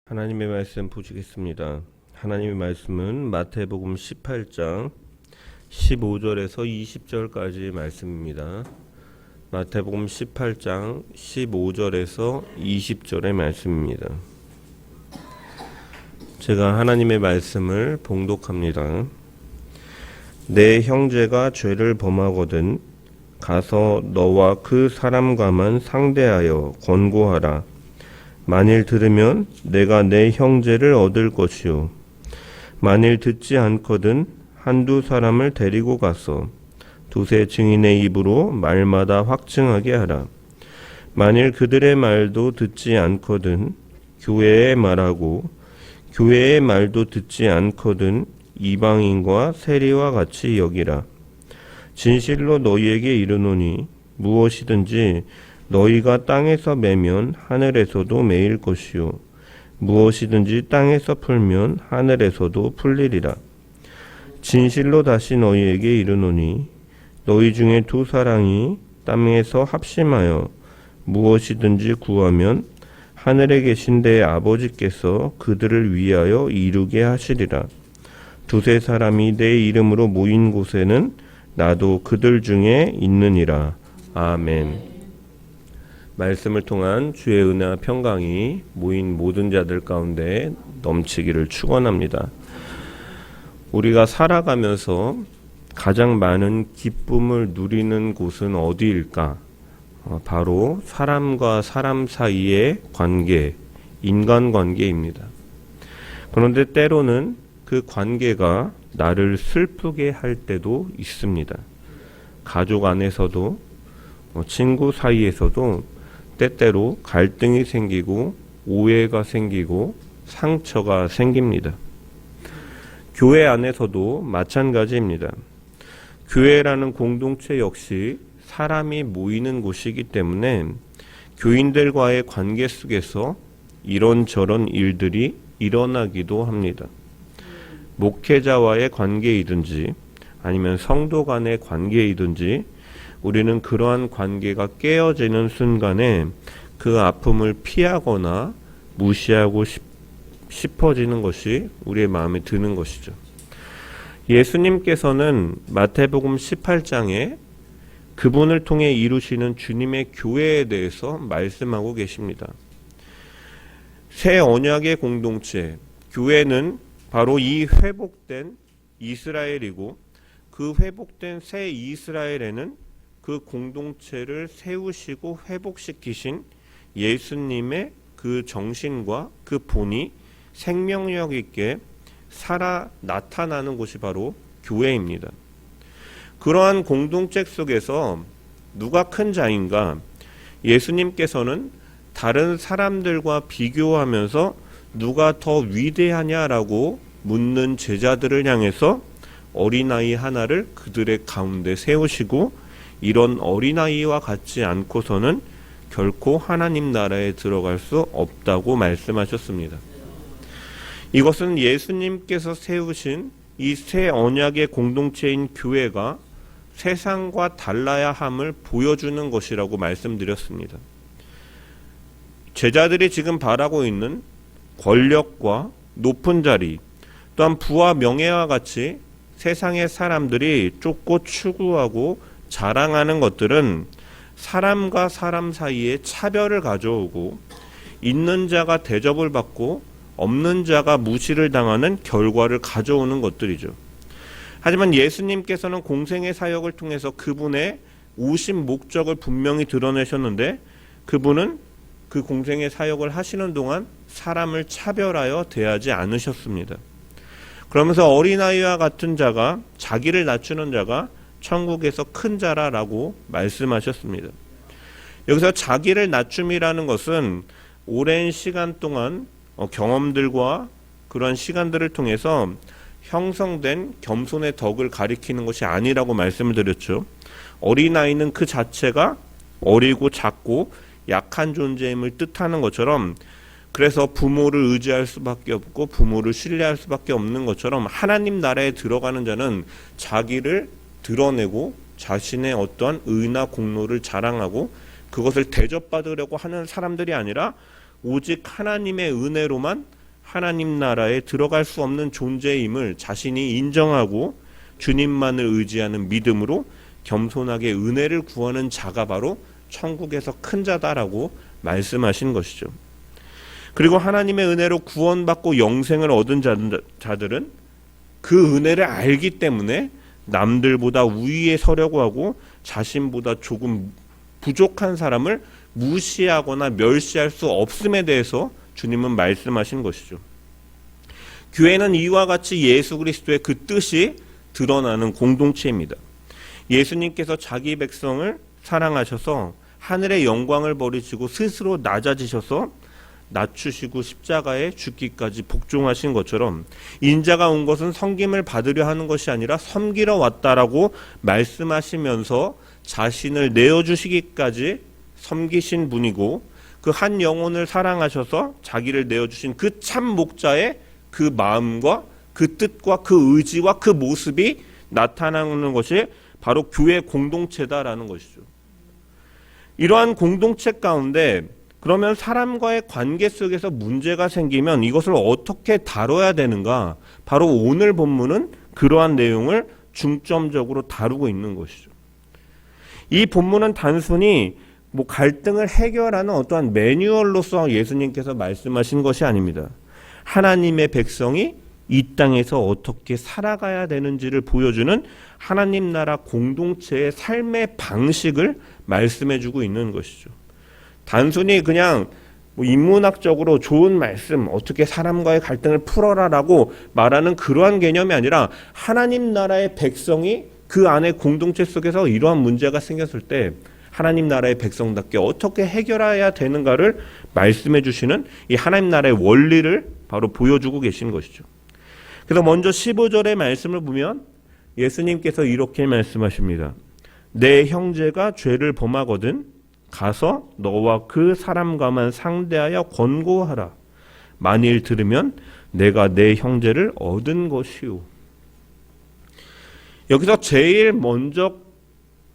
하나님의 말씀 보시겠습니다. 하나님의 말씀은 마태복음 18장 15절에서 20절까지 말씀입니다. 마태복음 18장 15절에서 20절의 말씀입니다. 제가 하나님의 말씀을 봉독합니다. 내 형제가 죄를 범하거든 가서 너와 그 사람과만 상대하여 권고하라. 만일 들으면 내가 내 형제를 얻을 것이요 만일 듣지 않거든 한두 사람을 데리고 가서 두세 증인의 입으로 말마다 확증하게 하라. 만일 그들의 말도 듣지 않거든 교회의 말하고 교회의 말도 듣지 않거든 이방인과 세리와 같이 여기라. 진실로 너희에게 이르노니 무엇이든지 너희가 땅에서 매면 하늘에서도 매일 것이요 무엇이든지 땅에서 풀면 하늘에서도 풀리리라. 진실로 다시 너희에게 이르노니 너희 중에 두 사람이 땅에서 합심하여 무엇이든지 구하면 하늘에 계신 내 아버지께서 그들을 위하여 이루게 하시리라. 두세 사람이 내 이름으로 모인 곳에는 나도 그들 중에 있느니라. 아멘. 말씀을 통한 주의 은혜와 평강이 모인 모든 자들 가운데 넘치기를 축원합니다. 우리가 살아가면서 가장 많은 기쁨을 누리는 곳은 어디일까? 바로 사람과 사람 사이의 관계, 인간관계입니다. 그런데 때로는 그 관계가 나를 슬프게 할 때도 있습니다. 가족 안에서도 친구 사이에서도 때때로 갈등이 생기고 오해가 생기고 상처가 생깁니다. 교회 안에서도 마찬가지입니다. 교회라는 공동체 역시 사람이 모이는 곳이기 때문에 교인들과의 관계 속에서 이런저런 일들이 일어나기도 합니다. 목회자와의 관계이든지 아니면 성도 간의 관계이든지 우리는 그러한 관계가 깨어지는 순간에 그 아픔을 피하거나 무시하고 싶어지는 것이 우리의 마음에 드는 것이죠. 예수님께서는 마태복음 18장에 그분을 통해 이루시는 주님의 교회에 대해서 말씀하고 계십니다. 새 언약의 공동체, 교회는 바로 이 회복된 이스라엘이고 그 회복된 새 이스라엘에는 그 공동체를 세우시고 회복시키신 예수님의 그 정신과 그 본이 생명력 있게 살아 나타나는 곳이 바로 교회입니다. 그러한 공동체 속에서 누가 큰 자인가? 예수님께서는 다른 사람들과 비교하면서 누가 더 위대하냐라고 묻는 제자들을 향해서 어린아이 하나를 그들의 가운데 세우시고 이런 어린아이와 같지 않고서는 결코 하나님 나라에 들어갈 수 없다고 말씀하셨습니다. 이것은 예수님께서 세우신 이 새 언약의 공동체인 교회가 세상과 달라야 함을 보여주는 것이라고 말씀드렸습니다. 제자들이 지금 바라고 있는 권력과 높은 자리, 또한 부와 명예와 같이 세상의 사람들이 쫓고 추구하고 자랑하는 것들은 사람과 사람 사이에 차별을 가져오고 있는 자가 대접을 받고 없는 자가 무시를 당하는 결과를 가져오는 것들이죠. 하지만 예수님께서는 공생의 사역을 통해서 그분의 오신 목적을 분명히 드러내셨는데 그분은 그 공생의 사역을 하시는 동안 사람을 차별하여 대하지 않으셨습니다. 그러면서 어린아이와 같은 자가 자기를 낮추는 자가 천국에서 큰 자라라고 말씀하셨습니다. 여기서 자기를 낮춤이라는 것은 오랜 시간 동안 경험들과 그러한 시간들을 통해서 형성된 겸손의 덕을 가리키는 것이 아니라고 말씀을 드렸죠. 어린아이는 그 자체가 어리고 작고 약한 존재임을 뜻하는 것처럼 그래서 부모를 의지할 수밖에 없고 부모를 신뢰할 수밖에 없는 것처럼 하나님 나라에 들어가는 자는 자기를 드러내고 자신의 어떠한 의나 공로를 자랑하고 그것을 대접받으려고 하는 사람들이 아니라 오직 하나님의 은혜로만 하나님 나라에 들어갈 수 없는 존재임을 자신이 인정하고 주님만을 의지하는 믿음으로 겸손하게 은혜를 구하는 자가 바로 천국에서 큰 자다라고 말씀하신 것이죠. 그리고 하나님의 은혜로 구원받고 영생을 얻은 자들은 그 은혜를 알기 때문에 남들보다 우위에 서려고 하고 자신보다 조금 부족한 사람을 무시하거나 멸시할 수 없음에 대해서 주님은 말씀하신 것이죠. 교회는 이와 같이 예수 그리스도의 그 뜻이 드러나는 공동체입니다. 예수님께서 자기 백성을 사랑하셔서 하늘의 영광을 버리시고 스스로 낮아지셔서 낮추시고 십자가에 죽기까지 복종하신 것처럼 인자가 온 것은 섬김을 받으려 하는 것이 아니라 섬기러 왔다라고 말씀하시면서 자신을 내어주시기까지 섬기신 분이고 그 한 영혼을 사랑하셔서 자기를 내어주신 그 참 목자의 그 마음과 그 뜻과 그 의지와 그 모습이 나타나는 것이 바로 교회 공동체다라는 것이죠. 이러한 공동체 가운데 그러면 사람과의 관계 속에서 문제가 생기면 이것을 어떻게 다뤄야 되는가? 바로 오늘 본문은 그러한 내용을 중점적으로 다루고 있는 것이죠. 이 본문은 단순히 갈등을 해결하는 어떠한 매뉴얼로서 예수님께서 말씀하신 것이 아닙니다. 하나님의 백성이 이 땅에서 어떻게 살아가야 되는지를 보여주는 하나님 나라 공동체의 삶의 방식을 말씀해주고 있는 것이죠. 단순히 그냥 인문학적으로 좋은 말씀, 어떻게 사람과의 갈등을 풀어라라고 말하는 그러한 개념이 아니라 하나님 나라의 백성이 그 안에 공동체 속에서 이러한 문제가 생겼을 때 하나님 나라의 백성답게 어떻게 해결해야 되는가를 말씀해 주시는 이 하나님 나라의 원리를 바로 보여주고 계신 것이죠. 그래서 먼저 15절의 말씀을 보면 예수님께서 이렇게 말씀하십니다. 내 형제가 죄를 범하거든 가서 너와 그 사람과만 상대하여 권고하라. 만일 들으면 내가 내 형제를 얻은 것이오. 여기서 제일 먼저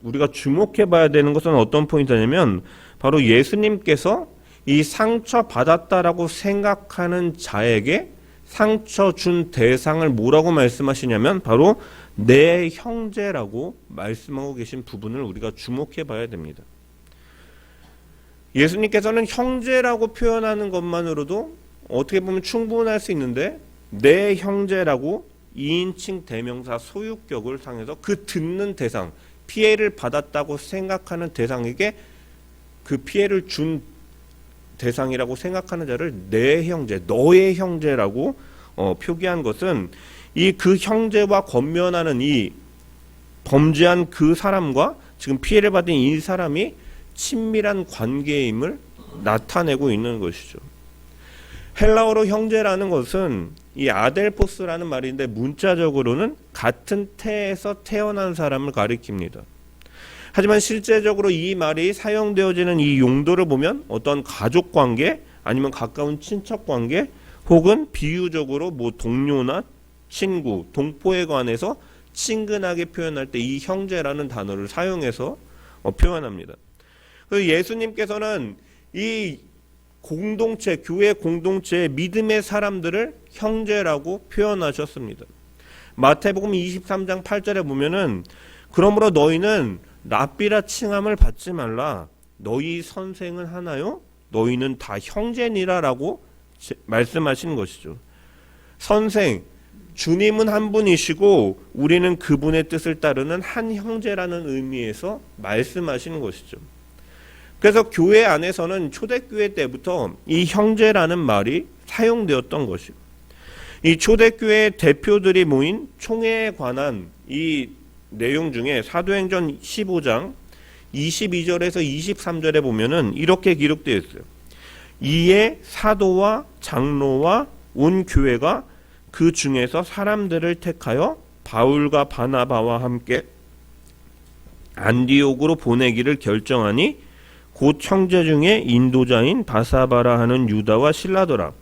우리가 주목해 봐야 되는 것은 어떤 포인트냐면 바로 예수님께서 이 상처 받았다라고 생각하는 자에게 상처 준 대상을 뭐라고 말씀하시냐면 바로 내 형제라고 말씀하고 계신 부분을 우리가 주목해 봐야 됩니다. 예수님께서는 형제라고 표현하는 것만으로도 어떻게 보면 충분할 수 있는데 내 형제라고 2인칭 대명사 소유격을 상해서 그 듣는 대상, 피해를 받았다고 생각하는 대상에게 그 피해를 준 대상이라고 생각하는 자를 내 형제, 너의 형제라고 표기한 것은 이 그 형제와 권면하는 이 범죄한 그 사람과 지금 피해를 받은 이 사람이 친밀한 관계임을 나타내고 있는 것이죠. 헬라어로 형제라는 것은 이 아델포스라는 말인데 문자적으로는 같은 태에서 태어난 사람을 가리킵니다. 하지만 실제적으로 이 말이 사용되어지는 이 용도를 보면 어떤 가족관계 아니면 가까운 친척관계 혹은 비유적으로 동료나 친구, 동포에 관해서 친근하게 표현할 때 이 형제라는 단어를 사용해서 표현합니다. 그래서 예수님께서는 이 공동체, 교회 공동체의 믿음의 사람들을 형제라고 표현하셨습니다. 마태복음 23장 8절에 보면은 그러므로 너희는 랍비라 칭함을 받지 말라. 너희 선생은 하나요? 너희는 다 형제니라라고 말씀하신 것이죠. 선생, 주님은 한 분이시고 우리는 그분의 뜻을 따르는 한 형제라는 의미에서 말씀하시는 것이죠. 그래서 교회 안에서는 초대교회 때부터 이 형제라는 말이 사용되었던 것이고 이 초대교회 대표들이 모인 총회에 관한 이 내용 중에 사도행전 15장 22절에서 23절에 보면은 이렇게 기록되어 있어요. 이에 사도와 장로와 온 교회가 그 중에서 사람들을 택하여 바울과 바나바와 함께 안디옥으로 보내기를 결정하니 곧 형제 중에 인도자인 바사바라 하는 유다와 실라더라.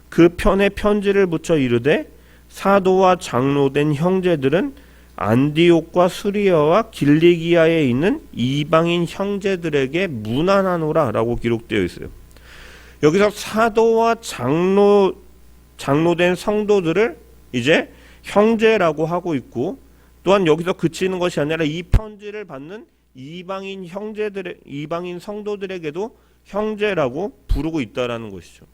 그 편에 편지를 붙여 이르되 사도와 장로된 형제들은 안디옥과 수리아와 길리기아에 있는 이방인 형제들에게 문안하노라 라고 기록되어 있어요. 여기서 사도와 장로된 장로된 성도들을 이제 형제라고 하고 있고, 또한 여기서 그치는 것이 아니라 이 편지를 받는 이방인 성도들에게도 형제라고 부르고 있다라는 것이죠.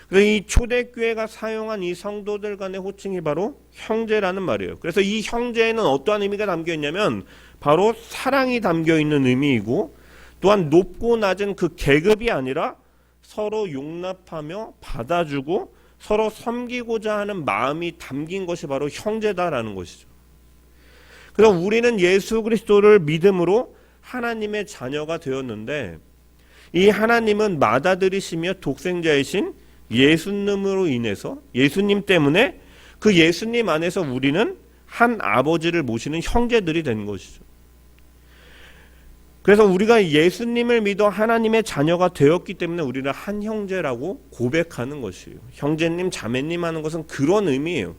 그래서 이 초대교회가 사용한 이 성도들 간의 호칭이 바로 형제라는 말이에요. 그래서 이 형제에는 어떠한 의미가 담겨 있냐면 바로 사랑이 담겨 있는 의미이고, 또한 높고 낮은 그 계급이 아니라 서로 용납하며 받아주고 서로 섬기고자 하는 마음이 담긴 것이 바로 형제다라는 것이죠. 그래서 우리는 예수 그리스도를 믿음으로 하나님의 자녀가 되었는데, 이 하나님은 맏아들이시며 독생자이신 예수님으로 인해서, 예수님 때문에 그 예수님 안에서 우리는 한 아버지를 모시는 형제들이 된 것이죠. 그래서 우리가 예수님을 믿어 하나님의 자녀가 되었기 때문에 우리는 한 형제라고 고백하는 것이에요. 형제님, 자매님 하는 것은 그런 의미예요.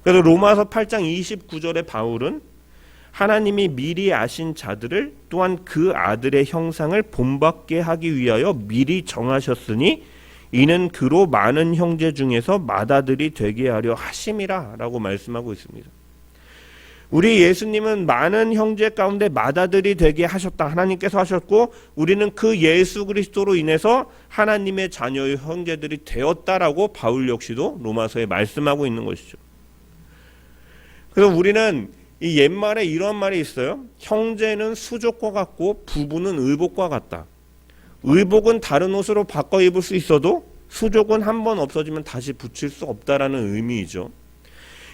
그래서 로마서 8장 29절에 바울은 하나님이 미리 아신 자들을 또한 그 아들의 형상을 본받게 하기 위하여 미리 정하셨으니 이는 그로 많은 형제 중에서 맏아들이 되게 하려 하심이라 라고 말씀하고 있습니다. 우리 예수님은 많은 형제 가운데 맏아들이 되게 하셨다. 하나님께서 하셨고, 우리는 그 예수 그리스도로 인해서 하나님의 자녀의 형제들이 되었다라고 바울 역시도 로마서에 말씀하고 있는 것이죠. 그래서 우리는 이 옛말에 이런 말이 있어요. 형제는 수족과 같고 부부는 의복과 같다. 의복은 다른 옷으로 바꿔 입을 수 있어도 수족은 한번 없어지면 다시 붙일 수 없다라는 의미이죠.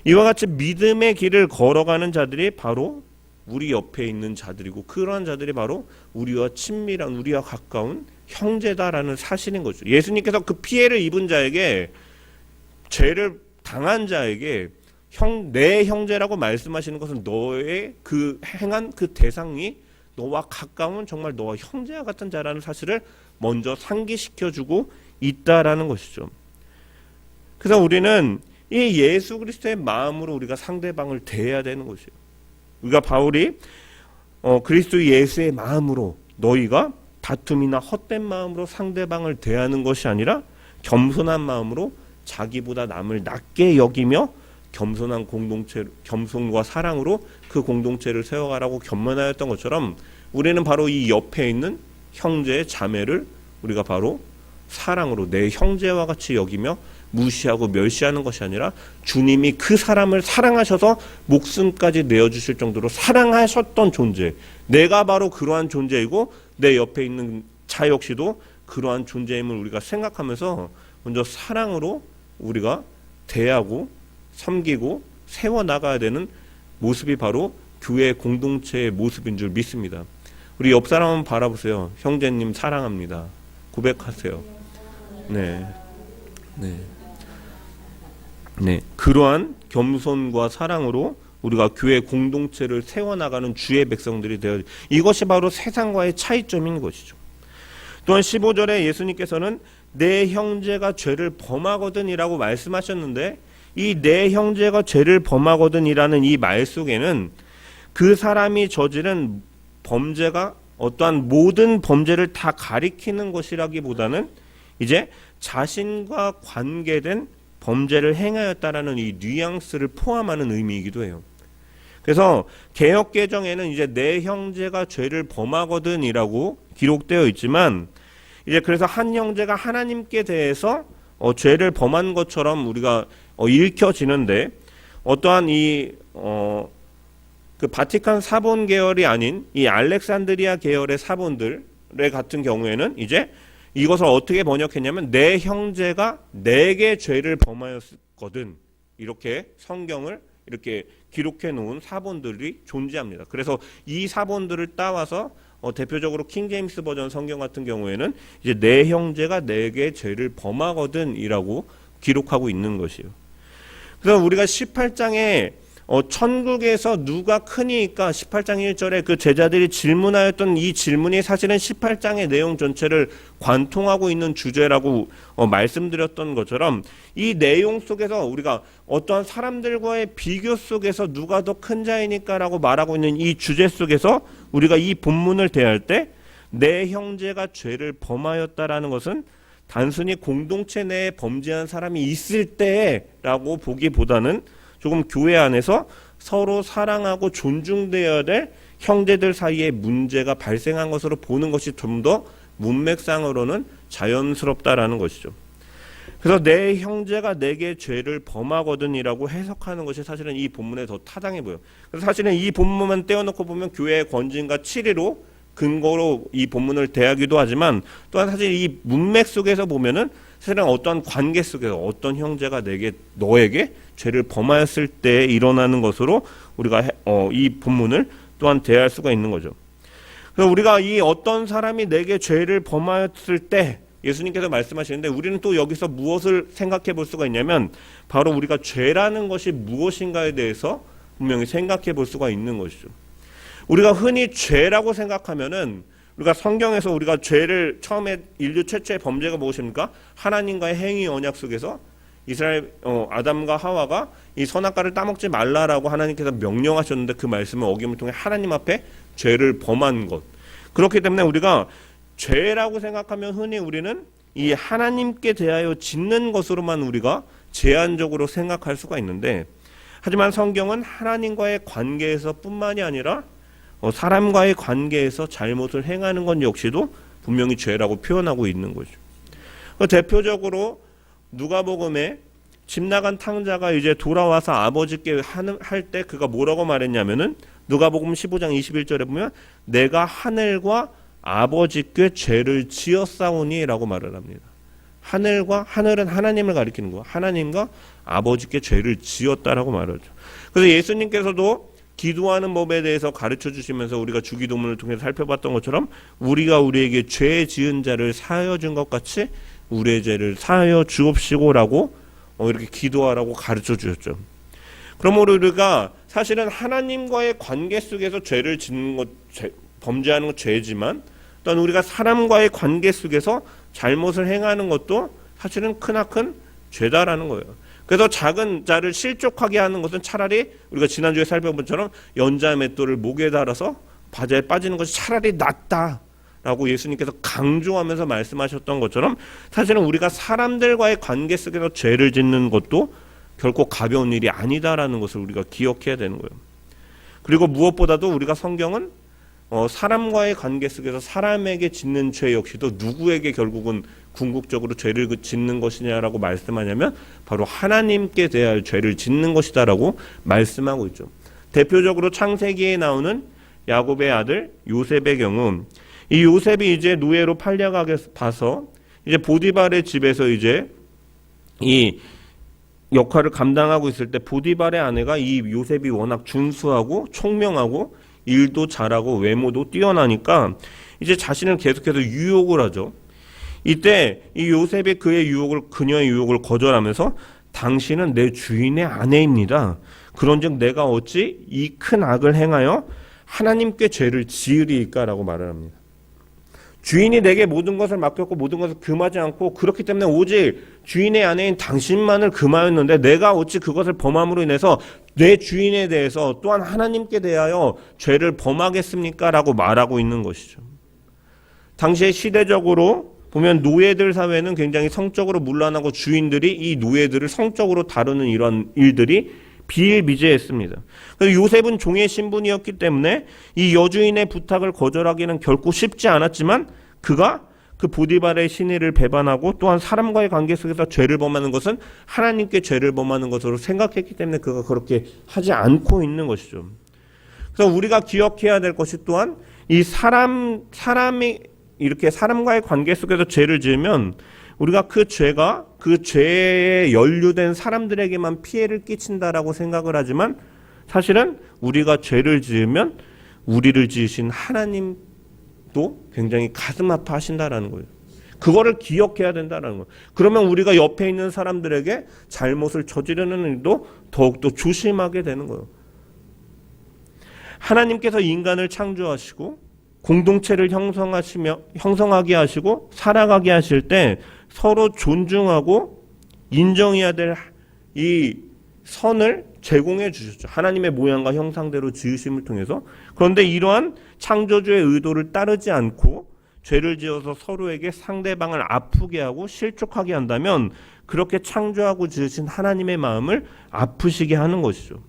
이와 같이 믿음의 길을 걸어가는 자들이 바로 우리 옆에 있는 자들이고, 그러한 자들이 바로 우리와 친밀한, 우리와 가까운 형제다라는 사실인 거죠. 예수님께서 그 피해를 입은 자에게, 죄를 당한 자에게 내 형제라고 말씀하시는 것은 너의 그 행한 그 대상이 너와 가까운, 정말 너와 형제와 같은 자라는 사실을 먼저 상기시켜주고 있다라는 것이죠. 그래서 우리는 이 예수 그리스도의 마음으로 우리가 상대방을 대해야 되는 것이에요. 우리가 바울이 그리스도 예수의 마음으로, 너희가 다툼이나 헛된 마음으로 상대방을 대하는 것이 아니라 겸손한 마음으로 자기보다 남을 낮게 여기며 겸손한 공동체, 겸손과 사랑으로 그 공동체를 세워가라고 견면하였던 것처럼, 우리는 바로 이 옆에 있는 형제, 자매를 우리가 바로 사랑으로 내 형제와 같이 여기며 무시하고 멸시하는 것이 아니라, 주님이 그 사람을 사랑하셔서 목숨까지 내어주실 정도로 사랑하셨던 존재, 내가 바로 그러한 존재이고 내 옆에 있는 자 역시도 그러한 존재임을 우리가 생각하면서 먼저 사랑으로 우리가 대하고 섬기고 세워나가야 되는 모습이 바로 교회 공동체의 모습인 줄 믿습니다. 우리 옆 사람 한번 바라보세요. 형제님 사랑합니다. 고백하세요. 네. 그러한 겸손과 사랑으로 우리가 교회 공동체를 세워나가는 주의 백성들이 되어, 이것이 바로 세상과의 차이점인 것이죠. 또한 15절에 예수님께서는 내 형제가 죄를 범하거든이라고 말씀하셨는데, 이 내 형제가 죄를 범하거든이라는 이 말 속에는 그 사람이 저지른 범죄가 어떠한 모든 범죄를 다 가리키는 것이라기보다는 이제 자신과 관계된 범죄를 행하였다라는 이 뉘앙스를 포함하는 의미이기도 해요. 그래서 개역 개정에는 이제 내 형제가 죄를 범하거든이라고 기록되어 있지만, 이제 그래서 한 형제가 하나님께 대해서 죄를 범한 것처럼 우리가 읽혀지는데, 어떠한 그 바티칸 사본 계열이 아닌 이 알렉산드리아 계열의 사본들의 같은 경우에는 이제 이것을 어떻게 번역했냐면, 내 형제가 내게 죄를 범하였거든, 이렇게 성경을 이렇게 기록해 놓은 사본들이 존재합니다. 그래서 이 사본들을 따와서 대표적으로 킹제임스 버전 성경 같은 경우에는 이제 내 형제가 내게 죄를 범하거든이라고 기록하고 있는 것이에요. 그래서 우리가 18장에 천국에서 누가 크니까 18장 1절에 그 제자들이 질문하였던 이 질문이 사실은 18장의 내용 전체를 관통하고 있는 주제라고 말씀드렸던 것처럼, 이 내용 속에서 우리가 어떠한 사람들과의 비교 속에서 누가 더 큰 자이니까 라고 말하고 있는 이 주제 속에서 우리가 이 본문을 대할 때 내 형제가 죄를 범하였다라는 것은 단순히 공동체 내에 범죄한 사람이 있을 때라고 보기보다는 조금 교회 안에서 서로 사랑하고 존중되어야 될 형제들 사이에 문제가 발생한 것으로 보는 것이 좀 더 문맥상으로는 자연스럽다라는 것이죠. 그래서 내 형제가 내게 죄를 범하거든이라고 해석하는 것이 사실은 이 본문에 더 타당해 보여요. 그래서 사실은 이 본문만 떼어놓고 보면 교회의 권징과 치리로 근거로 이 본문을 대하기도 하지만 또한 사실 이 문맥 속에서 보면은 사실은 어떤 관계 속에서 어떤 형제가 너에게 죄를 범하였을 때 일어나는 것으로 우리가 이 본문을 또한 대할 수가 있는 거죠. 그래서 우리가 이 어떤 사람이 내게 죄를 범하였을 때 예수님께서 말씀하시는데 우리는 또 여기서 무엇을 생각해 볼 수가 있냐면 바로 우리가 죄라는 것이 무엇인가에 대해서 분명히 생각해 볼 수가 있는 것이죠. 우리가 흔히 죄라고 생각하면은 우리가 성경에서 우리가 죄를 처음에 인류 최초의 범죄가 무엇입니까? 하나님과의 행위 언약 속에서 이스라엘 아담과 하와가 이 선악과를 따먹지 말라라고 하나님께서 명령하셨는데 그 말씀을 어김을 통해 하나님 앞에 죄를 범한 것. 그렇기 때문에 우리가 죄라고 생각하면 흔히 우리는 이 하나님께 대하여 짓는 것으로만 우리가 제한적으로 생각할 수가 있는데 하지만 성경은 하나님과의 관계에서 뿐만이 아니라 사람과의 관계에서 잘못을 행하는 것 역시도 분명히 죄라고 표현하고 있는 거죠. 대표적으로 누가복음에 집 나간 탕자가 이제 돌아와서 아버지께 할 때 그가 뭐라고 말했냐면은 누가복음 15장 21절에 보면 내가 하늘과 아버지께 죄를 지었사오니라고 말을 합니다. 하늘은 하나님을 가리키는 거. 하나님과 아버지께 죄를 지었다라고 말하죠. 그래서 예수님께서도 기도하는 법에 대해서 가르쳐 주시면서 우리가 주기도문을 통해서 살펴봤던 것처럼 우리가 우리에게 죄 지은 자를 사하여 준 것 같이 우리의 죄를 사하여 주옵시고라고 이렇게 기도하라고 가르쳐 주셨죠. 그러므로 우리가 사실은 하나님과의 관계 속에서 죄를 짓는 것, 범죄하는 것 죄지만 또한 우리가 사람과의 관계 속에서 잘못을 행하는 것도 사실은 크나큰 죄다라는 거예요. 그래서 작은 자를 실족하게 하는 것은 차라리 우리가 지난주에 살펴본 것처럼 연자 맷돌을 목에 달아서 바다에 빠지는 것이 차라리 낫다라고 예수님께서 강조하면서 말씀하셨던 것처럼 사실은 우리가 사람들과의 관계 속에서 죄를 짓는 것도 결코 가벼운 일이 아니다라는 것을 우리가 기억해야 되는 거예요. 그리고 무엇보다도 우리가 성경은 사람과의 관계 속에서 사람에게 짓는 죄 역시도 누구에게 결국은 궁극적으로 죄를 짓는 것이냐라고 말씀하냐면 바로 하나님께 대하여 죄를 짓는 것이다라고 말씀하고 있죠. 대표적으로 창세기에 나오는 야곱의 아들 요셉의 경우 이 요셉이 이제 노예로 팔려가게 봐서 이제 보디발의 집에서 이제 이 역할을 감당하고 있을 때 보디발의 아내가 이 요셉이 워낙 준수하고 총명하고 일도 잘하고 외모도 뛰어나니까 이제 자신을 계속해서 유혹을 하죠. 이때 이 요셉이 그녀의 유혹을 거절하면서 당신은 내 주인의 아내입니다. 그런즉 내가 어찌 이 큰 악을 행하여 하나님께 죄를 지으리이까라고 말을 합니다. 주인이 내게 모든 것을 맡겼고 모든 것을 금하지 않고 그렇기 때문에 오직 주인의 아내인 당신만을 금하였는데 내가 어찌 그것을 범함으로 인해서 내 주인에 대해서 또한 하나님께 대하여 죄를 범하겠습니까? 라고 말하고 있는 것이죠. 당시에 시대적으로 보면 노예들 사회는 굉장히 성적으로 문란하고 주인들이 이 노예들을 성적으로 다루는 이런 일들이 비일비재했습니다. 그래서 요셉은 종의 신분이었기 때문에 이 여주인의 부탁을 거절하기는 결코 쉽지 않았지만 그가 그 보디발의 신의를 배반하고 또한 사람과의 관계 속에서 죄를 범하는 것은 하나님께 죄를 범하는 것으로 생각했기 때문에 그가 그렇게 하지 않고 있는 것이죠. 그래서 우리가 기억해야 될 것이 또한 이 사람이 이렇게 사람과의 관계 속에서 죄를 지으면 우리가 그 죄에 연루된 사람들에게만 피해를 끼친다라고 생각을 하지만 사실은 우리가 죄를 지으면 우리를 지으신 하나님도 굉장히 가슴 아파하신다라는 거예요. 그거를 기억해야 된다는 거예요. 그러면 우리가 옆에 있는 사람들에게 잘못을 저지르는 일도 더욱더 조심하게 되는 거예요. 하나님께서 인간을 창조하시고 공동체를 형성하게 하시고 살아가게 하실 때 서로 존중하고 인정해야 될 이 선을 제공해 주셨죠. 하나님의 모양과 형상대로 지으심을 통해서. 그런데 이러한 창조주의 의도를 따르지 않고 죄를 지어서 서로에게 상대방을 아프게 하고 실족하게 한다면 그렇게 창조하고 지으신 하나님의 마음을 아프시게 하는 것이죠.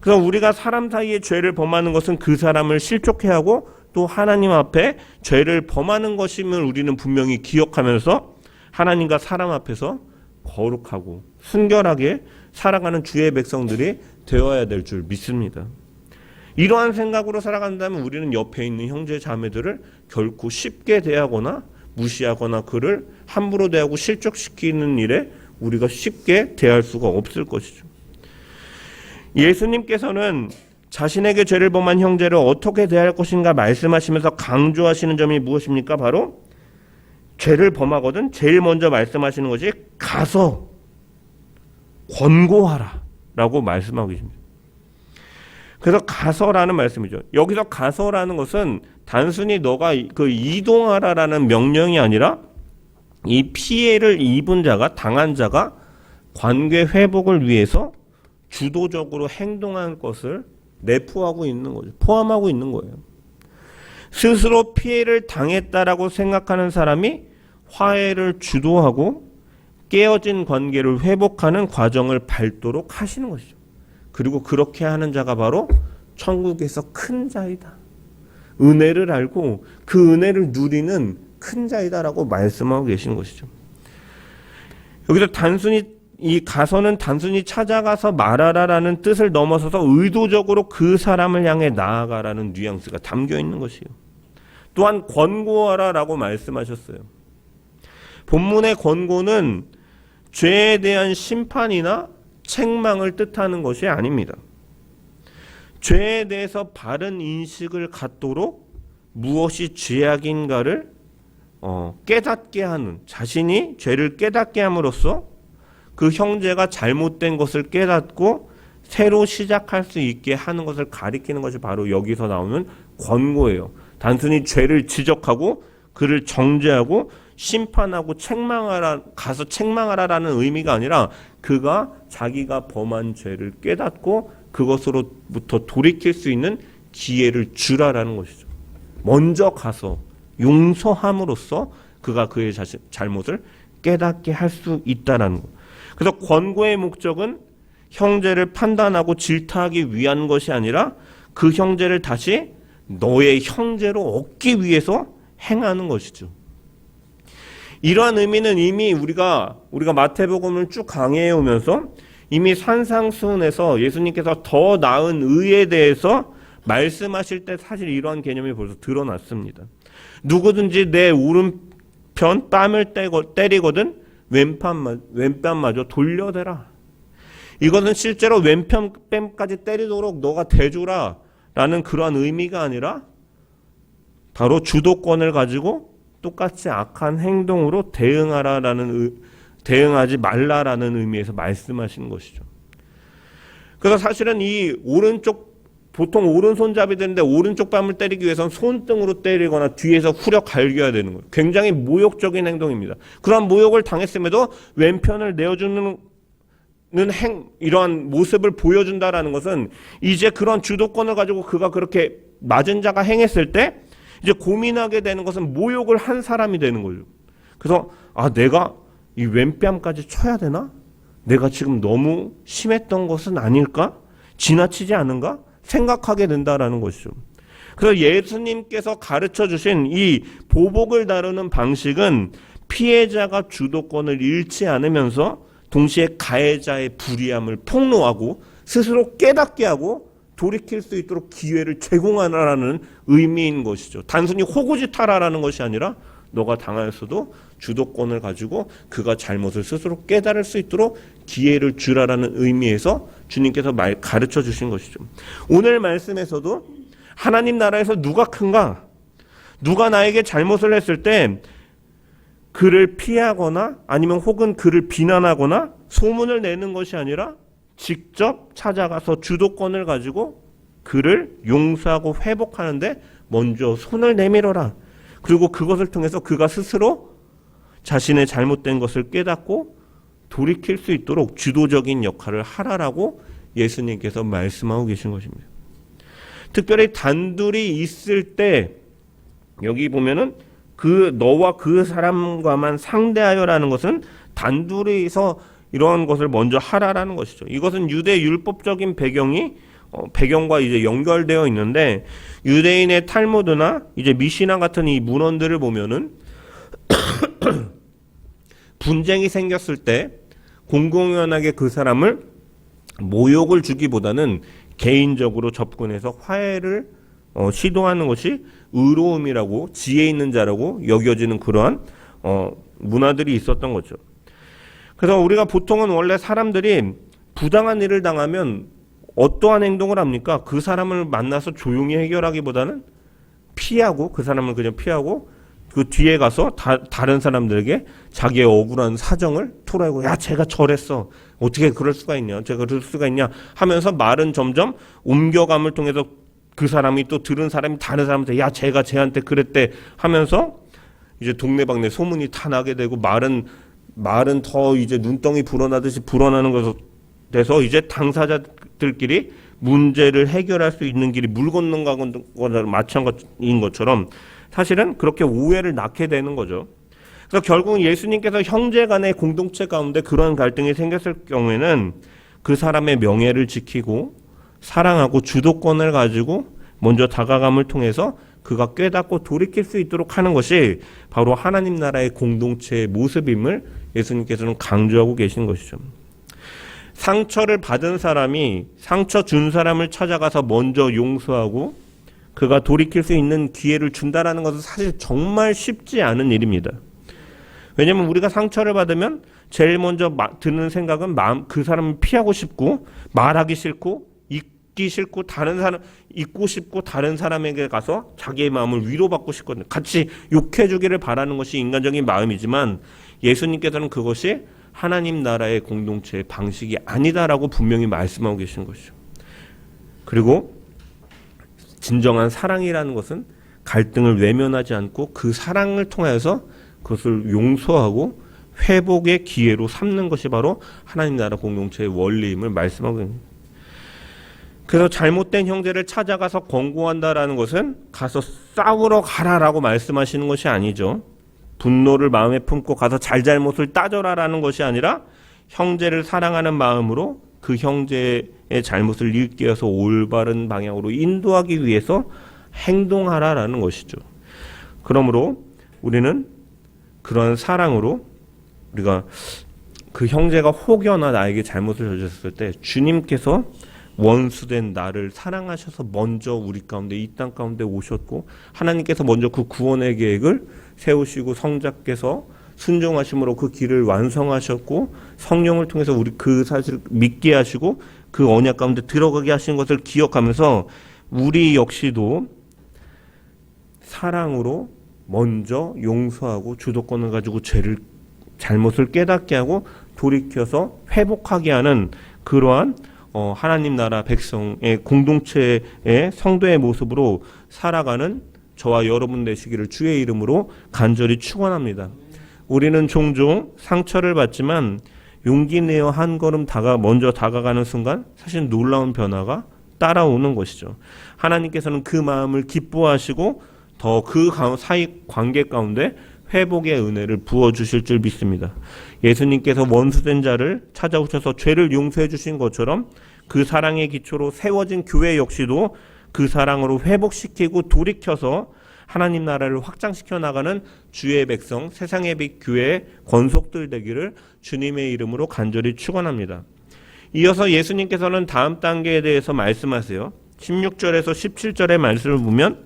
그래서 우리가 사람 사이에 죄를 범하는 것은 그 사람을 실족해 하고 또 하나님 앞에 죄를 범하는 것임을 우리는 분명히 기억하면서 하나님과 사람 앞에서 거룩하고 순결하게 살아가는 주의 백성들이 되어야 될 줄 믿습니다. 이러한 생각으로 살아간다면 우리는 옆에 있는 형제 자매들을 결코 쉽게 대하거나 무시하거나 그를 함부로 대하고 실족시키는 일에 우리가 쉽게 대할 수가 없을 것이죠. 예수님께서는 자신에게 죄를 범한 형제를 어떻게 대할 것인가 말씀하시면서 강조하시는 점이 무엇입니까? 바로 죄를 범하거든 제일 먼저 말씀하시는 것이 가서 권고하라 라고 말씀하고 계십니다. 그래서 가서라는 말씀이죠. 여기서 가서라는 것은 단순히 너가 이동하라라는 명령이 아니라 이 피해를 입은 자가, 당한 자가 관계 회복을 위해서 주도적으로 행동할 것을 내포하고 있는 거죠. 포함하고 있는 거예요. 스스로 피해를 당했다라고 생각하는 사람이 화해를 주도하고 깨어진 관계를 회복하는 과정을 밟도록 하시는 것이죠. 그리고 그렇게 하는 자가 바로 천국에서 큰 자이다. 은혜를 알고 그 은혜를 누리는 큰 자이다라고 말씀하고 계신 것이죠. 여기서 이 가서는 단순히 찾아가서 말하라라는 뜻을 넘어서서 의도적으로 그 사람을 향해 나아가라는 뉘앙스가 담겨 있는 것이요. 또한 권고하라라고 말씀하셨어요. 본문의 권고는 죄에 대한 심판이나 책망을 뜻하는 것이 아닙니다. 죄에 대해서 바른 인식을 갖도록 무엇이 죄악인가를 깨닫게 하는, 자신이 죄를 깨닫게 함으로써 그 형제가 잘못된 것을 깨닫고 새로 시작할 수 있게 하는 것을 가리키는 것이 바로 여기서 나오는 권고예요. 단순히 죄를 지적하고 그를 정죄하고 심판하고 가서 책망하라라는 의미가 아니라 그가 자기가 범한 죄를 깨닫고 그것으로부터 돌이킬 수 있는 기회를 주라라는 것이죠. 먼저 가서 용서함으로써 그가 그의 잘못을 깨닫게 할 수 있다라는 것. 그래서 권고의 목적은 형제를 판단하고 질타하기 위한 것이 아니라 그 형제를 다시 너의 형제로 얻기 위해서 행하는 것이죠. 이러한 의미는 이미 우리가 마태복음을 쭉 강해해 오면서 이미 산상수훈에서 예수님께서 더 나은 의에 대해서 말씀하실 때 사실 이러한 개념이 벌써 드러났습니다. 누구든지 내 오른편 뺨을 때리거든 왼뺨마저 돌려대라. 이것은 실제로 왼편 뺨까지 때리도록 너가 대주라 라는 그러한 의미가 아니라 바로 주도권을 가지고 똑같이 악한 행동으로 대응하지 말라라는 의미에서 말씀하시는 것이죠. 그래서 사실은 이 보통 오른손잡이 되는데 오른쪽 뺨을 때리기 위해서는 손등으로 때리거나 뒤에서 후려 갈겨야 되는 거예요. 굉장히 모욕적인 행동입니다. 그러한 모욕을 당했음에도 왼편을 내어주는 이러한 모습을 보여준다라는 것은 이제 그런 주도권을 가지고 그가 그렇게 맞은 자가 행했을 때 이제 고민하게 되는 것은 모욕을 한 사람이 되는 거죠. 그래서 내가 이 왼뺨까지 쳐야 되나? 내가 지금 너무 심했던 것은 아닐까? 지나치지 않은가? 생각하게 된다라는 것이죠. 그래서 예수님께서 가르쳐 주신 이 보복을 다루는 방식은 피해자가 주도권을 잃지 않으면서 동시에 가해자의 불의함을 폭로하고 스스로 깨닫게 하고 돌이킬 수 있도록 기회를 제공하라는 의미인 것이죠. 단순히 호구짓하라라는 것이 아니라 너가 당하였어도 주도권을 가지고 그가 잘못을 스스로 깨달을 수 있도록 기회를 주라라는 의미에서 주님께서 가르쳐 주신 것이죠. 오늘 말씀에서도 하나님 나라에서 누가 큰가? 누가 나에게 잘못을 했을 때 그를 피하거나 아니면 혹은 그를 비난하거나 소문을 내는 것이 아니라 직접 찾아가서 주도권을 가지고 그를 용서하고 회복하는데 먼저 손을 내밀어라. 그리고 그것을 통해서 그가 스스로 자신의 잘못된 것을 깨닫고 돌이킬 수 있도록 주도적인 역할을 하라라고 예수님께서 말씀하고 계신 것입니다. 특별히 단둘이 있을 때 여기 보면은 그 너와 그 사람과만 상대하여라는 것은 단둘이서 이러한 것을 먼저 하라라는 것이죠. 이것은 유대 율법적인 배경과 이제 연결되어 있는데, 유대인의 탈무드나 이제 미시나 같은 이 문헌들을 보면은 분쟁이 생겼을 때 공공연하게 그 사람을 모욕을 주기보다는 개인적으로 접근해서 화해를 시도하는 것이 의로움이라고, 지혜 있는 자라고 여겨지는 그러한 문화들이 있었던 거죠. 그래서 우리가 보통은 원래 사람들이 부당한 일을 당하면 어떠한 행동을 합니까? 그 사람을 만나서 조용히 해결하기보다는 피하고, 그 사람을 그냥 피하고 그 뒤에 가서 다른 사람들에게 자기의 억울한 사정을 토로하고, 야, 제가 저랬어, 어떻게 그럴 수가 있냐, 제가 그럴 수가 있냐 하면서 말은 점점 옮겨감을 통해서 그 사람이 또 들은 사람이 다른 사람한테, 야, 제가 쟤한테 그랬대 하면서 이제 동네방네 소문이 다 나게 되고, 말은 더 이제 눈덩이 불어나듯이 불어나는 것에서 돼서 이제 당사자들끼리 문제를 해결할 수 있는 길이 물 건너는 거나 마찬가지인 것처럼 사실은 그렇게 오해를 낳게 되는 거죠. 그래서 결국 예수님께서 형제 간의 공동체 가운데 그런 갈등이 생겼을 경우에는 그 사람의 명예를 지키고 사랑하고 주도권을 가지고 먼저 다가감을 통해서 그가 깨닫고 돌이킬 수 있도록 하는 것이 바로 하나님 나라의 공동체의 모습임을 예수님께서는 강조하고 계신 것이죠. 상처를 받은 사람이 상처 준 사람을 찾아가서 먼저 용서하고 그가 돌이킬 수 있는 기회를 준다라는 것은 사실 정말 쉽지 않은 일입니다. 왜냐하면 우리가 상처를 받으면 제일 먼저 드는 생각은 그 사람을 피하고 싶고, 말하기 싫고, 잊기 싫고, 잊고 싶고, 다른 사람에게 가서 자기의 마음을 위로받고 싶거든요. 같이 욕해주기를 바라는 것이 인간적인 마음이지만 예수님께서는 그것이 하나님 나라의 공동체의 방식이 아니다라고 분명히 말씀하고 계신 것이죠. 그리고 진정한 사랑이라는 것은 갈등을 외면하지 않고 그 사랑을 통해서 그것을 용서하고 회복의 기회로 삼는 것이 바로 하나님 나라 공동체의 원리임을 말씀하고 있습니다. 그래서 잘못된 형제를 찾아가서 권고한다라는 것은 가서 싸우러 가라라고 말씀하시는 것이 아니죠. 분노를 마음에 품고 가서 잘잘못을 따져라라는 것이 아니라 형제를 사랑하는 마음으로 그 형제의 잘못을 일깨워서 올바른 방향으로 인도하기 위해서 행동하라라는 것이죠. 그러므로 우리는 그런 사랑으로 우리가 그 형제가 혹여나 나에게 잘못을 저질렀을 때 주님께서 원수된 나를 사랑하셔서 먼저 우리 가운데, 이 땅 가운데 오셨고, 하나님께서 먼저 그 구원의 계획을 세우시고 성자께서 순종하심으로 그 길을 완성하셨고, 성령을 통해서 우리 그 사실을 믿게 하시고 그 언약 가운데 들어가게 하신 것을 기억하면서 우리 역시도 사랑으로 먼저 용서하고 주도권을 가지고 잘못을 깨닫게 하고 돌이켜서 회복하게 하는 그러한 하나님 나라 백성의 공동체의 성도의 모습으로 살아가는 저와 여러분 되시기를 주의 이름으로 간절히 축원합니다. 우리는 종종 상처를 받지만 용기 내어 한 걸음 먼저 다가가는 순간 사실 놀라운 변화가 따라오는 것이죠. 하나님께서는 그 마음을 기뻐하시고 더 그 사이 관계 가운데 회복의 은혜를 부어주실 줄 믿습니다. 예수님께서 원수된 자를 찾아오셔서 죄를 용서해 주신 것처럼 그 사랑의 기초로 세워진 교회 역시도 그 사랑으로 회복시키고 돌이켜서 하나님 나라를 확장시켜 나가는 주의 백성, 세상의 빛 교회의 권속들 되기를 주님의 이름으로 간절히 축원합니다. 이어서 예수님께서는 다음 단계에 대해서 말씀하세요. 16절에서 17절의 말씀을 보면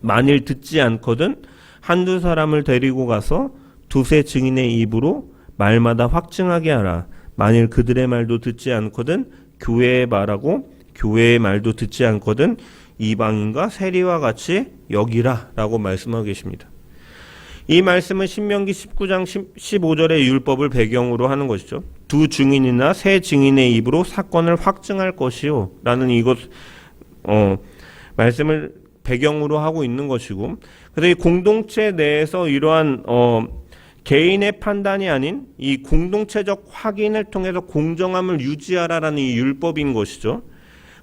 만일 듣지 않거든 한두 사람을 데리고 가서 두세 증인의 입으로 말마다 확증하게 하라. 만일 그들의 말도 듣지 않거든 교회의 말하고 교회의 말도 듣지 않거든 이방인과 세리와 같이 여기라 라고 말씀하고 계십니다. 이 말씀은 신명기 19장 15절의 율법을 배경으로 하는 것이죠. 두 증인이나 세 증인의 입으로 사건을 확증할 것이요 라는 이것 말씀을 배경으로 하고 있는 것이고, 그래서 이 공동체 내에서 이러한 개인의 판단이 아닌 이 공동체적 확인을 통해서 공정함을 유지하라라는 이 율법인 것이죠.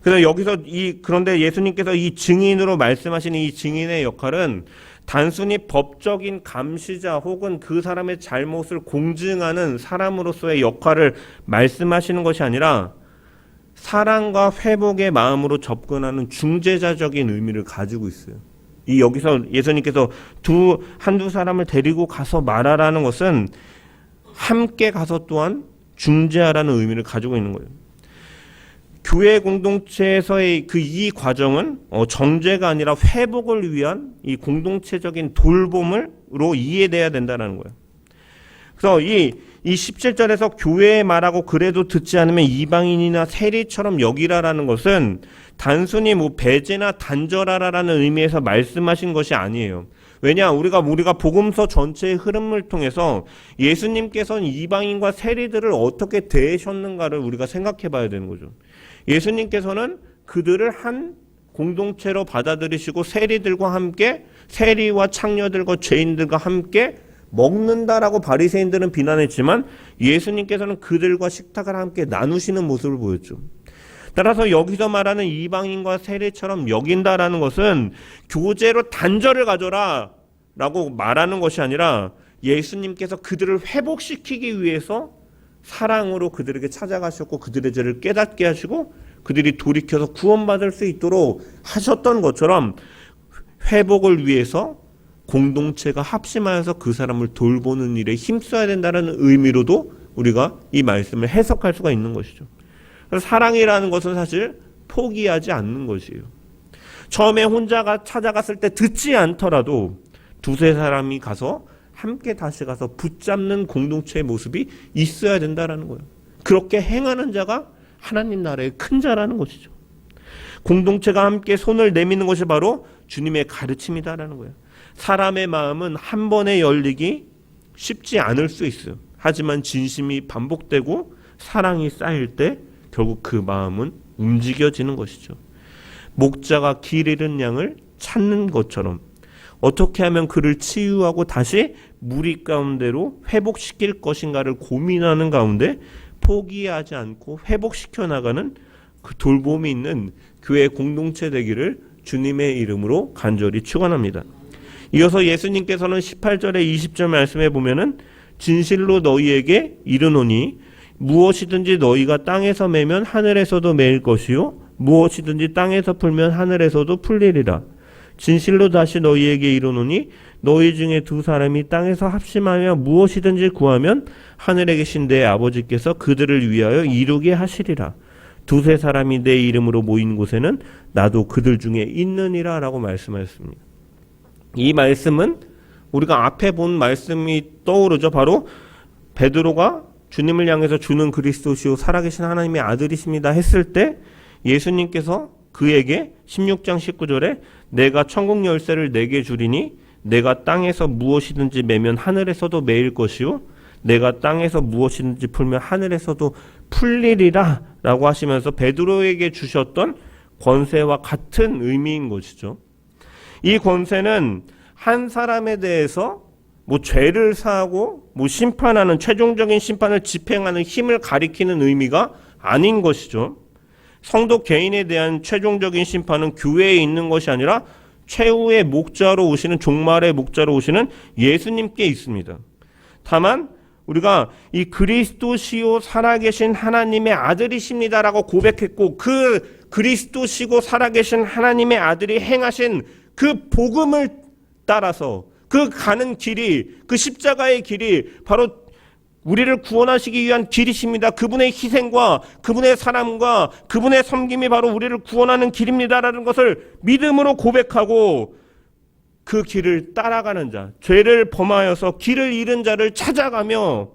그래서 여기서 그런데 예수님께서 이 증인으로 말씀하시는 이 증인의 역할은 단순히 법적인 감시자 혹은 그 사람의 잘못을 공증하는 사람으로서의 역할을 말씀하시는 것이 아니라 사랑과 회복의 마음으로 접근하는 중재자적인 의미를 가지고 있어요. 이 여기서 예수님께서 한두 사람을 데리고 가서 말하라는 것은 함께 가서 또한 중재하라는 의미를 가지고 있는 거예요. 교회 공동체에서의 이 과정은 정죄가 아니라 회복을 위한 이 공동체적인 돌봄으로 이해돼야 된다는 거예요. 그래서 이 17절에서 교회에 말하고 그래도 듣지 않으면 이방인이나 세리처럼 여기라라는 것은 단순히 배제나 단절하라라는 의미에서 말씀하신 것이 아니에요. 왜냐, 우리가 복음서 전체의 흐름을 통해서 예수님께서는 이방인과 세리들을 어떻게 대하셨는가를 우리가 생각해 봐야 되는 거죠. 예수님께서는 그들을 한 공동체로 받아들이시고 세리들과 함께, 세리와 창녀들과 죄인들과 함께 먹는다라고 바리새인들은 비난했지만 예수님께서는 그들과 식탁을 함께 나누시는 모습을 보였죠. 따라서 여기서 말하는 이방인과 세리처럼 여긴다라는 것은 교제로 단절을 가져라 라고 말하는 것이 아니라 예수님께서 그들을 회복시키기 위해서 사랑으로 그들에게 찾아가셨고 그들의 죄를 깨닫게 하시고 그들이 돌이켜서 구원받을 수 있도록 하셨던 것처럼 회복을 위해서 공동체가 합심하여서 그 사람을 돌보는 일에 힘써야 된다는 의미로도 우리가 이 말씀을 해석할 수가 있는 것이죠. 그래서 사랑이라는 것은 사실 포기하지 않는 것이에요. 처음에 혼자가 찾아갔을 때 듣지 않더라도 두세 사람이 가서 함께 다시 가서 붙잡는 공동체의 모습이 있어야 된다는 거예요. 그렇게 행하는 자가 하나님 나라의 큰 자라는 것이죠. 공동체가 함께 손을 내미는 것이 바로 주님의 가르침이다라는 거예요. 사람의 마음은 한 번에 열리기 쉽지 않을 수 있어요. 하지만 진심이 반복되고 사랑이 쌓일 때 결국 그 마음은 움직여지는 것이죠. 목자가 길 잃은 양을 찾는 것처럼 어떻게 하면 그를 치유하고 다시 무리 가운데로 회복시킬 것인가를 고민하는 가운데 포기하지 않고 회복시켜 나가는 그 돌봄이 있는 교회 공동체 되기를 주님의 이름으로 간절히 축원합니다. 이어서 예수님께서는 18절에 20절 말씀에 보면은 진실로 너희에게 이르노니 무엇이든지 너희가 땅에서 매면 하늘에서도 매일 것이요 무엇이든지 땅에서 풀면 하늘에서도 풀리리라. 진실로 다시 너희에게 이르노니 너희 중에 두 사람이 땅에서 합심하여 무엇이든지 구하면 하늘에 계신 내 아버지께서 그들을 위하여 이루게 하시리라. 두세 사람이 내 이름으로 모인 곳에는 나도 그들 중에 있느니라 라고 말씀하셨습니다. 이 말씀은 우리가 앞에 본 말씀이 떠오르죠. 바로 베드로가 주님을 향해서 주는 그리스도시요 살아계신 하나님의 아들이십니다 했을 때 예수님께서 그에게 16장 19절에 내가 천국 열쇠를 내게 주리니 내가 땅에서 무엇이든지 매면 하늘에서도 매일 것이요 내가 땅에서 무엇이든지 풀면 하늘에서도 풀리리라 라고 하시면서 베드로에게 주셨던 권세와 같은 의미인 것이죠. 이 권세는 한 사람에 대해서 죄를 사하고 심판하는 최종적인 심판을 집행하는 힘을 가리키는 의미가 아닌 것이죠. 성도 개인에 대한 최종적인 심판은 교회에 있는 것이 아니라 최후의 목자로 오시는 종말의 목자로 오시는 예수님께 있습니다. 다만 우리가 이 그리스도시요 살아계신 하나님의 아들이십니다라고 고백했고 그 그리스도시고 살아계신 하나님의 아들이 행하신 그 복음을 따라서 그 가는 길이 그 십자가의 길이 바로 우리를 구원하시기 위한 길이십니다. 그분의 희생과 그분의 사랑과 그분의 섬김이 바로 우리를 구원하는 길입니다라는 것을 믿음으로 고백하고 그 길을 따라가는 자, 죄를 범하여서 길을 잃은 자를 찾아가며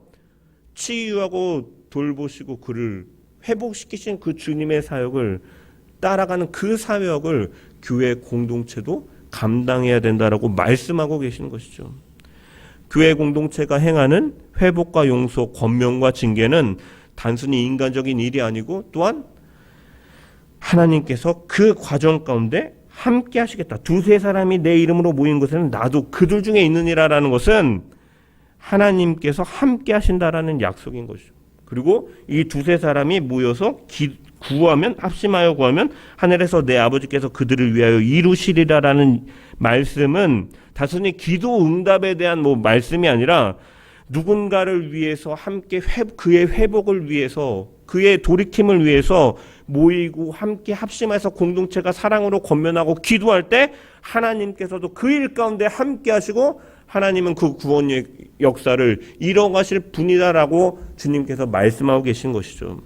치유하고 돌보시고 그를 회복시키신 그 주님의 사역을 따라가는 그 사역을 교회 공동체도 감당해야 된다라고 말씀하고 계시는 것이죠. 교회 공동체가 행하는 회복과 용서, 권면과 징계는 단순히 인간적인 일이 아니고 또한 하나님께서 그 과정 가운데 함께 하시겠다. 두세 사람이 내 이름으로 모인 곳에는 나도 그들 중에 있느니라라는 것은 하나님께서 함께 하신다라는 약속인 것이죠. 그리고 이 두세 사람이 모여서 구하면 합심하여 구하면 하늘에서 내 아버지께서 그들을 위하여 이루시리라라는 말씀은 단순히 기도 응답에 대한 말씀이 아니라 누군가를 위해서 함께 그의 회복을 위해서 그의 돌이킴을 위해서 모이고 함께 합심해서 공동체가 사랑으로 권면하고 기도할 때 하나님께서도 그 일 가운데 함께 하시고 하나님은 그 구원의 역사를 이뤄가실 분이다라고 주님께서 말씀하고 계신 것이죠.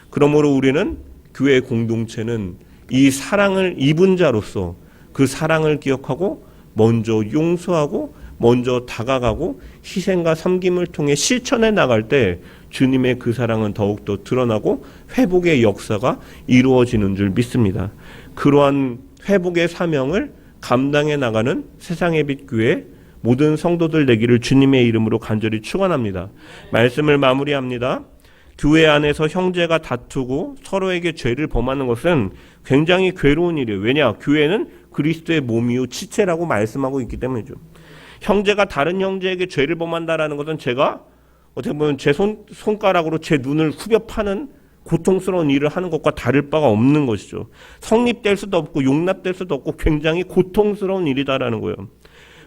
그러므로 우리는 교회 공동체는 이 사랑을 입은 자로서 그 사랑을 기억하고 먼저 용서하고 먼저 다가가고 희생과 섬김을 통해 실천해 나갈 때 주님의 그 사랑은 더욱더 드러나고 회복의 역사가 이루어지는 줄 믿습니다. 그러한 회복의 사명을 감당해 나가는 세상의 빛 교회 모든 성도들 되기를 주님의 이름으로 간절히 축원합니다. 말씀을 마무리합니다. 교회 안에서 형제가 다투고 서로에게 죄를 범하는 것은 굉장히 괴로운 일이에요. 왜냐? 교회는 그리스도의 몸이요 지체라고 말씀하고 있기 때문이죠. 형제가 다른 형제에게 죄를 범한다라는 것은 제가 어떻게 보면 제 손가락으로 제 눈을 후벼 파는 고통스러운 일을 하는 것과 다를 바가 없는 것이죠. 성립될 수도 없고 용납될 수도 없고 굉장히 고통스러운 일이다라는 거예요.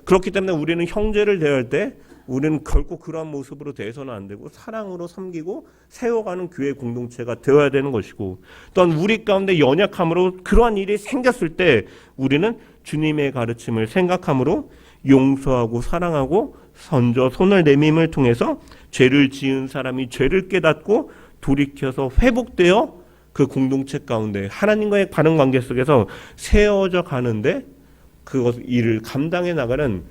그렇기 때문에 우리는 형제를 대할 때 우리는 결코 그러한 모습으로 대해서는 안 되고 사랑으로 섬기고 세워가는 교회 공동체가 되어야 되는 것이고, 또한 우리 가운데 연약함으로 그러한 일이 생겼을 때 우리는 주님의 가르침을 생각함으로 용서하고 사랑하고 선저 손을 내밈을 통해서 죄를 지은 사람이 죄를 깨닫고 돌이켜서 회복되어 그 공동체 가운데 하나님과의 바른 관계 속에서 세워져 가는데 그것 일을 감당해 나가는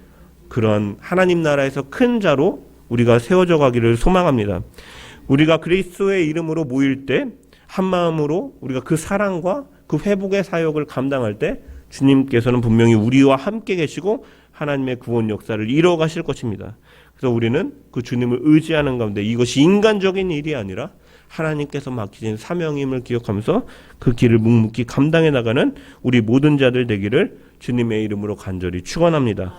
그러한 하나님 나라에서 큰 자로 우리가 세워져 가기를 소망합니다. 우리가 그리스도의 이름으로 모일 때 한 마음으로 우리가 그 사랑과 그 회복의 사역을 감당할 때 주님께서는 분명히 우리와 함께 계시고 하나님의 구원 역사를 이뤄 가실 것입니다. 그래서 우리는 그 주님을 의지하는 가운데 이것이 인간적인 일이 아니라 하나님께서 맡기신 사명임을 기억하면서 그 길을 묵묵히 감당해 나가는 우리 모든 자들 되기를 주님의 이름으로 간절히 축원합니다.